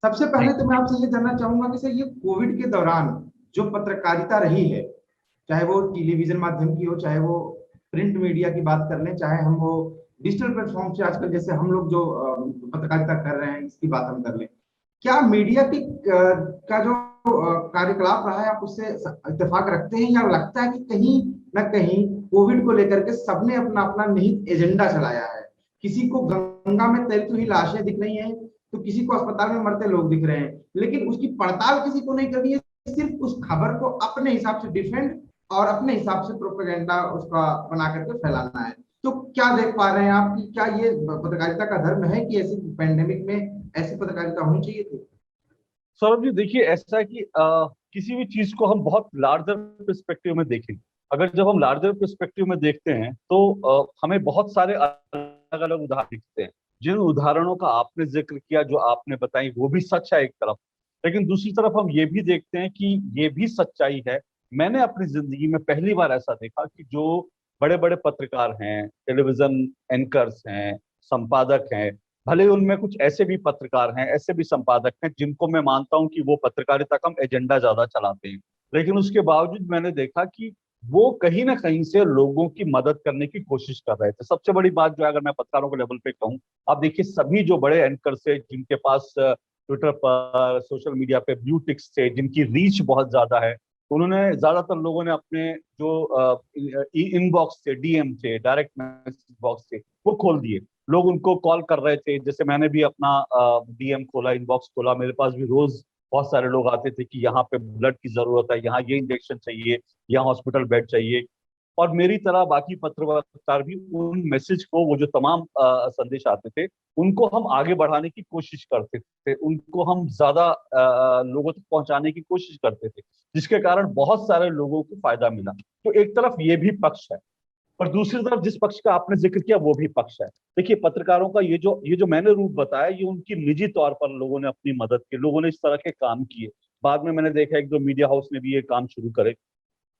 सबसे जी। पहले तो मैं आपसे ये जानना चाहूंगा कि सर ये कोविड के दौरान जो पत्रकारिता रही है, चाहे वो टेलीविजन माध्यम की हो, चाहे वो प्रिंट मीडिया की बात कर लें, चाहे हम वो डिजिटल प्लेटफॉर्म से आजकल जैसे हम लोग जो पत्रकारिता कर रहे हैं इसकी बात हम कर लें, क्या मीडिया की का जो कार्यकलाप रहा है आप उससे इत्तेफाक रखते हैं, या लगता है कि कहीं ना कहीं कोविड को लेकर के सबने अपना अपना निहित एजेंडा चलाया है? किसी को गंगा में तैरती हुई लाशें दिख रही हैं, तो किसी को अस्पताल में मरते लोग दिख रहे हैं, लेकिन उसकी पड़ताल किसी को नहीं करनी है। सिर्फ उस खबर को अपने हिसाब से डिफेंड और अपने हिसाब से प्रोपेगेंडा उसका बना करके फैलाना है। तो क्या देख पा रहे हैं आप कि क्या ये पत्रकारिता का धर्म है कि ऐसी पैंडेमिक में ऐसी पत्रकारिता होनी चाहिए थी? सौरभ जी, देखिए ऐसा है कि किसी भी चीज को हम बहुत लार्जर पर्सपेक्टिव में देखें। अगर जब हम लार्जर पर्सपेक्टिव में देखते हैं तो हमें बहुत सारे अलग अलग उदाहरण दिखते हैं। जिन उदाहरणों का आपने जिक्र किया, जो आपने बताई, वो भी सच है एक तरफ, लेकिन दूसरी तरफ हम ये भी देखते हैं कि ये भी सच्चाई है। मैंने अपनी जिंदगी में पहली बार ऐसा देखा कि जो बड़े बड़े पत्रकार हैं, टेलीविजन एंकर्स हैं, संपादक हैं, भले ही उनमें कुछ ऐसे भी पत्रकार हैं, ऐसे भी संपादक हैं जिनको मैं मानता हूं कि वो पत्रकारिता कम एजेंडा ज्यादा चलाते हैं, लेकिन उसके बावजूद मैंने देखा कि वो कहीं ना कहीं से लोगों की मदद करने की कोशिश कर रहे थे। सबसे बड़ी बात जो है, अगर मैं पत्रकारों के लेवल पे कहूँ, आप देखिए सभी जो बड़े एंकर से जिनके पास ट्विटर पर, सोशल मीडिया पे ब्लू टिक्स थे, जिनकी रीच बहुत ज्यादा है, उन्होंने, ज्यादातर लोगों ने अपने जो इनबॉक्स थे, डीएम थे, डायरेक्ट मैसेज बॉक्स थे, वो खोल दिए। लोग उनको कॉल कर रहे थे। जैसे मैंने भी अपना डीएम खोला, इनबॉक्स खोला, मेरे पास भी रोज बहुत सारे लोग आते थे कि यहाँ पे ब्लड की जरूरत है, यहाँ ये इंजेक्शन चाहिए, यहाँ हॉस्पिटल बेड चाहिए। और मेरी तरह बाकी पत्रकार भी उन मैसेज को, वो जो तमाम संदेश आते थे, उनको हम आगे बढ़ाने की कोशिश करते थे, उनको हम ज्यादा लोगों तक पहुंचाने की कोशिश करते थे, जिसके कारण बहुत सारे लोगों को फायदा मिला। तो एक तरफ ये भी पक्ष है, और दूसरी तरफ जिस पक्ष का आपने जिक्र किया वो भी पक्ष है। देखिए पत्रकारों का ये जो मैंने रूप बताया, ये उनकी निजी तौर पर लोगों ने अपनी मदद की, लोगों ने इस तरह के काम किए। बाद में मैंने देखा एक दो मीडिया हाउस ने भी ये काम शुरू करे,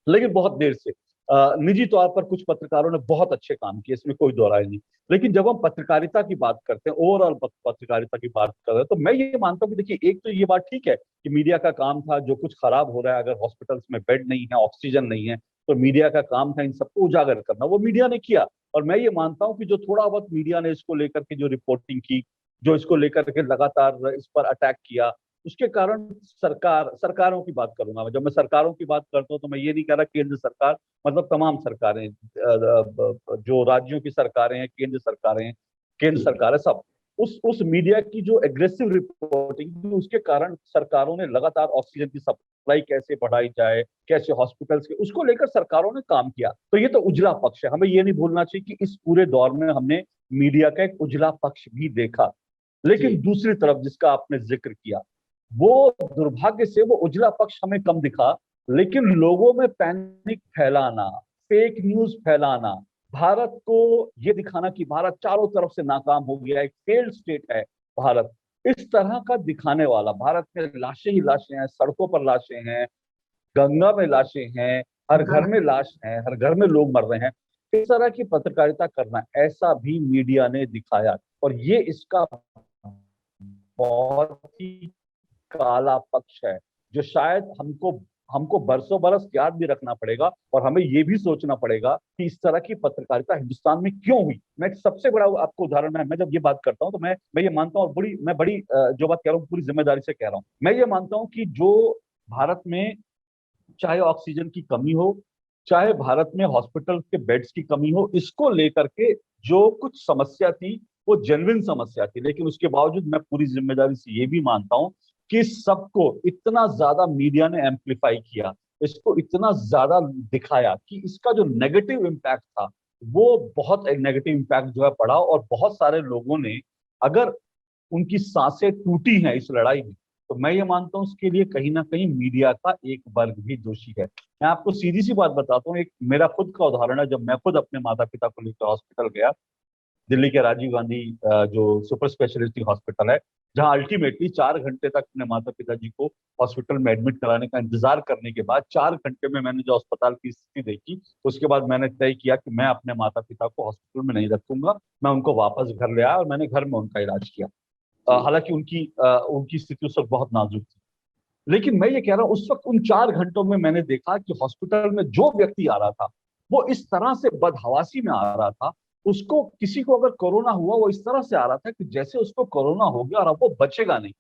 लेकिन बहुत देर से। निजी तौर पर कुछ पत्रकारों ने बहुत अच्छे काम किए, इसमें कोई दो राय नहीं। लेकिन जब हम पत्रकारिता की बात करते हैं, ओवरऑल पत्रकारिता की बात कर रहे हैं, तो मैं ये मानता हूँ कि देखिए, एक तो ये बात ठीक है कि मीडिया का काम था, जो कुछ खराब हो रहा है, अगर हॉस्पिटल्स में बेड नहीं है, ऑक्सीजन नहीं है, तो मीडिया का काम था इन सबको उजागर करना, वो मीडिया ने किया। और मैं ये मानता हूँ कि जो थोड़ा बहुत मीडिया ने इसको लेकर के जो रिपोर्टिंग की, जो इसको लेकर के लगातार इस पर अटैक किया, उसके कारण सरकारों की बात करूंगा मैं। जब मैं सरकारों की बात करता हूं तो मैं ये नहीं कह रहा केंद्र सरकार, मतलब तमाम सरकारें, जो राज्यों की सरकारें हैं, केंद्र जी। सरकार है, सब। उस मीडिया की जो एग्रेसिव रिपोर्टिंग थी, उसके कारण सरकारों ने लगातार ऑक्सीजन की सप्लाई कैसे बढ़ाई जाए, कैसे हॉस्पिटल्स के, उसको लेकर सरकारों ने काम किया। तो ये तो उजला पक्ष है, हमें ये नहीं भूलना चाहिए कि इस पूरे दौर में हमने मीडिया का एक उजला पक्ष भी देखा। जी। लेकिन दूसरी तरफ जिसका आपने जिक्र किया, वो दुर्भाग्य से वो उजला पक्ष हमें कम दिखा। लेकिन लोगों में पैनिक फैलाना, फेक न्यूज फैलाना, भारत को ये दिखाना कि भारत चारों तरफ से नाकाम हो गया, एक फेल्ड स्टेट है भारत, इस तरह का दिखाने वाला, भारत में लाशें ही लाशें हैं, सड़कों पर लाशें हैं, गंगा में लाशें हैं, हर घर में लाश है, हर घर में लोग मर रहे हैं, इस तरह की पत्रकारिता करना, ऐसा भी मीडिया ने दिखाया। और ये इसका बहुत ही काला पक्ष है, जो शायद हमको हमको बरसों बरस याद भी रखना पड़ेगा, और हमें ये भी सोचना पड़ेगा कि इस तरह की पत्रकारिता हिंदुस्तान में क्यों हुई। मैं एक सबसे बड़ा आपको उदाहरण है, मैं जब ये बात करता हूं तो मैं ये मानता हूं, और बड़ी जो बात कह रहा हूँ पूरी जिम्मेदारी से कह रहा हूँ, मैं ये मानता हूं कि जो भारत में, चाहे ऑक्सीजन की कमी हो, चाहे भारत में हॉस्पिटल के बेड्स की कमी हो, इसको लेकर के जो कुछ समस्या थी, वो जेन्युइन समस्या थी, लेकिन उसके बावजूद मैं पूरी जिम्मेदारी से ये भी मानता हूं कि सबको इतना ज्यादा मीडिया ने एम्पलीफाई किया, इसको इतना ज्यादा दिखाया कि इसका जो नेगेटिव इम्पैक्ट था, वो बहुत एक नेगेटिव इम्पैक्ट जो है पड़ा। और बहुत सारे लोगों ने, अगर उनकी सांसें टूटी हैं इस लड़ाई में, तो मैं ये मानता हूं उसके लिए कहीं ना कहीं मीडिया का एक वर्ग भी दोषी है। मैं आपको सीधी सी बात बताता हूँ, एक मेरा खुद का उदाहरण है। जब मैं खुद अपने माता पिता को लेकर हॉस्पिटल गया, दिल्ली के राजीव गांधी जो सुपर स्पेशलिटी हॉस्पिटल है, जहां अल्टीमेटली 4 घंटे तक अपने माता पिता जी को हॉस्पिटल में एडमिट कराने का इंतजार करने के बाद, 4 घंटे में मैंने जो अस्पताल की स्थिति देखी, उसके बाद मैंने तय किया कि मैं अपने माता पिता को हॉस्पिटल में नहीं रखूंगा, मैं उनको वापस घर ले आया और मैंने घर में उनका इलाज किया। हालांकि उनकी स्थिति उस वक्त बहुत नाजुक थी। लेकिन मैं ये कह रहा हूं, उस वक्त उन 4 घंटों में मैंने देखा कि हॉस्पिटल में जो व्यक्ति आ रहा था वो इस तरह से बदहवासी में आ रहा था, उसको किसी को अगर कोरोना हुआ वो इस तरह से आ रहा था कि जैसे उसको कोरोना हो गया और अब वो बचेगा नहीं।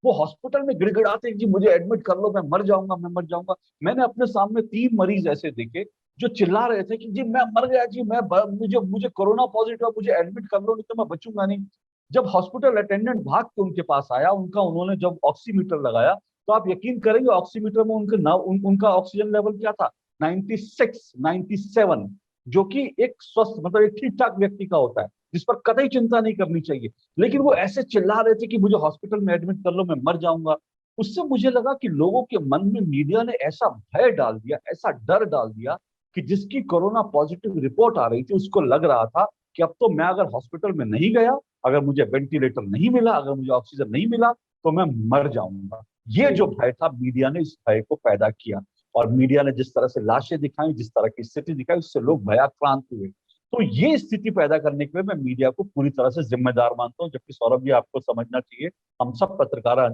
वो हॉस्पिटल में गिड़गिड़ाते जी मुझे एडमिट कर लो, मैं मर जाऊंगा, मैं मर जाऊंगा। मैंने अपने सामने 3 मरीज ऐसे देखे जो चिल्ला रहे थे कि जी मैं मर गया जी, मुझे मुझे कोरोना पॉजिटिव है, मुझे एडमिट कर लो नहीं तो मैं बचूंगा नहीं। जब हॉस्पिटल अटेंडेंट भाग के उनके पास आया, उन्होंने जब ऑक्सीमीटर लगाया, तो आप यकीन करेंगे ऑक्सीमीटर में उनका ऑक्सीजन लेवल क्या था, 96, 97, जो कि एक स्वस्थ मतलब एक ठीक ठाक व्यक्ति का होता है, जिस पर कतई चिंता नहीं करनी चाहिए। लेकिन वो ऐसे चिल्ला रहे थे कि मुझे हॉस्पिटल में एडमिट कर लो, मैं मर जाऊंगा। उससे मुझे लगा कि लोगों के मन में मीडिया ने ऐसा भय डाल दिया, ऐसा डर डाल दिया कि जिसकी कोरोना पॉजिटिव रिपोर्ट आ रही थी उसको लग रहा था कि अब तो मैं अगर हॉस्पिटल में नहीं गया, अगर मुझे वेंटिलेटर नहीं मिला, अगर मुझे ऑक्सीजन नहीं मिला तो मैं मर जाऊंगा। ये जो भय था, मीडिया ने इस भय को पैदा किया, और मीडिया ने जिस तरह से लाशें दिखाई, जिस तरह की स्थिति दिखाई, उससे लोग भयाक्रांत हुए। तो ये स्थिति पैदा करने के लिए मैं मीडिया को पूरी तरह से जिम्मेदार मानता हूँ। जबकि सौरभ जी, आपको समझना चाहिए, हम सब पत्रकार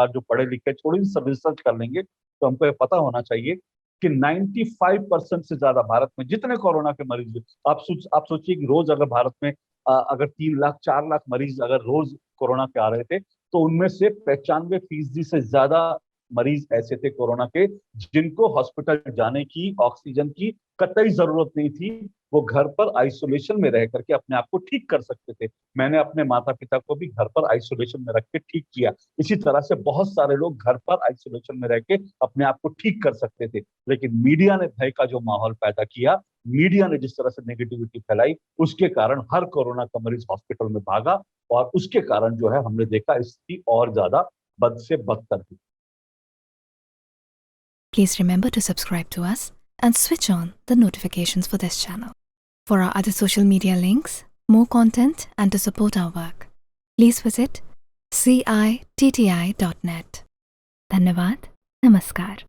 जो पढ़े लिखे, थोड़ी सी सब रिसर्च कर लेंगे तो हमको ये पता होना चाहिए कि 95% से ज्यादा भारत में जितने कोरोना के मरीज, आप सोचिए कि रोज अगर भारत में अगर 3 लाख 4 लाख मरीज अगर रोज कोरोना के आ रहे थे, तो उनमें से 95% से ज्यादा मरीज ऐसे थे कोरोना के जिनको हॉस्पिटल जाने की, ऑक्सीजन की कतई जरूरत नहीं थी। वो घर पर आइसोलेशन में रह करके अपने आप को ठीक कर सकते थे। मैंने अपने माता पिता को भी घर पर आइसोलेशन में रख के ठीक किया। इसी तरह से बहुत सारे लोग घर पर आइसोलेशन में रह के अपने आप को ठीक कर सकते थे। लेकिन मीडिया ने भय का जो माहौल पैदा किया, मीडिया ने जिस तरह से नेगेटिविटी फैलाई, उसके कारण हर कोरोना का मरीज हॉस्पिटल में भागा, और उसके कारण जो है हमने देखा स्थिति और ज्यादा बद से बदतर हुई। Please remember to subscribe to us and switch on the notifications for this channel. For our other social media links, more content, and to support our work, please visit citti.net. धन्यवाद, नमस्कार।